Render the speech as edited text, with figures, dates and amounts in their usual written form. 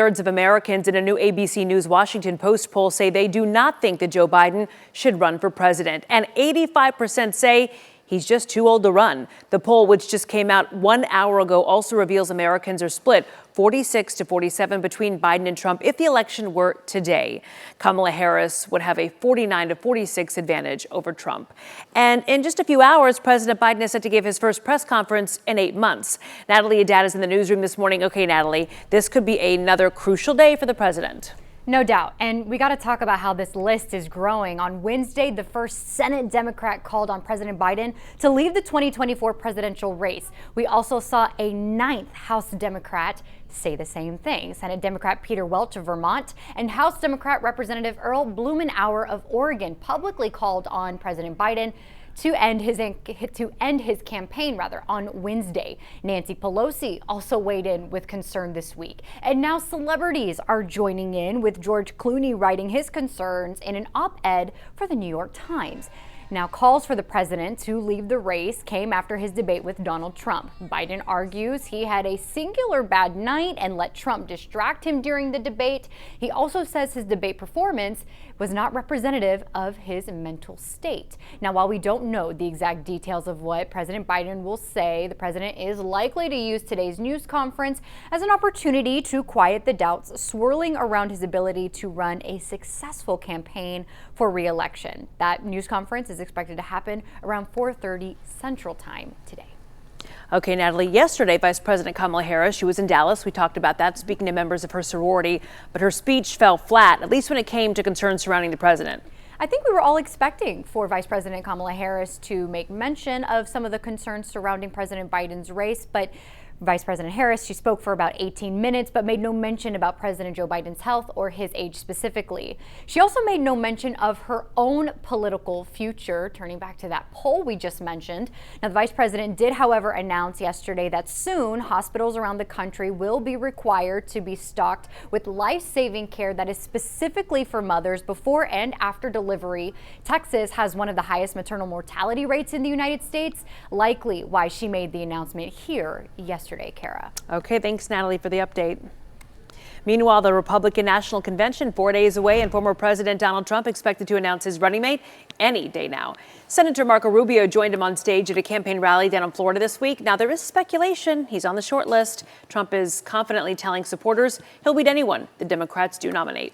Thirds of Americans in a new ABC News Washington Post poll say they do not think that Joe Biden should run for president. And 85% say he's just too old to run. The poll, which just came out 1 hour ago, also reveals Americans are split 46 to 47 between Biden and Trump if the election were today. Kamala Harris would have a 49 to 46 advantage over Trump. And in just a few hours, President Biden is set to give his first press conference in 8 months. Natalie Haddad is in the newsroom this morning. Okay, Natalie, this could be another crucial day for the president. No doubt. And we got to talk about how this list is growing. On Wednesday, the first Senate Democrat called on President Biden to leave the 2024 presidential race. We also saw a 9th House Democrat say the same thing. Senate Democrat Peter Welch of Vermont and House Democrat Representative Earl Blumenauer of Oregon publicly called on President Biden to end his campaign on Wednesday. Nancy Pelosi also weighed in with concern this week. And now celebrities are joining in, with George Clooney writing his concerns in an op-ed for the New York Times. Now, calls for the president to leave the race came after his debate with Donald Trump. Biden argues he had a singular bad night and let Trump distract him during the debate. He also says his debate performance was not representative of his mental state. Now, while we don't know the exact details of what President Biden will say, the president is likely to use today's news conference as an opportunity to quiet the doubts swirling around his ability to run a successful campaign for re-election. That news conference is expected to happen around 4:30 Central Time today. Okay, Natalie, yesterday, Vice President Kamala Harris, she was in Dallas. We talked about that, speaking to members of her sorority, but her speech fell flat, at least when it came to concerns surrounding the president. I think we were all expecting for Vice President Kamala Harris to make mention of some of the concerns surrounding President Biden's race, but Vice President Harris, she spoke for about 18 minutes, but made no mention about President Joe Biden's health or his age specifically. She also made no mention of her own political future, turning back to that poll we just mentioned. Now, the Vice President did, however, announce yesterday that soon hospitals around the country will be required to be stocked with life-saving care that is specifically for mothers before and after delivery. Texas has one of the highest maternal mortality rates in the United States, likely why she made the announcement here yesterday. Kara. Okay, thanks, Natalie, for the update. Meanwhile, the Republican National Convention 4 days away, and former President Donald Trump expected to announce his running mate any day now. Senator Marco Rubio joined him on stage at a campaign rally down in Florida this week. Now, there is speculation he's on the short list. Trump is confidently telling supporters he'll beat anyone the Democrats do nominate.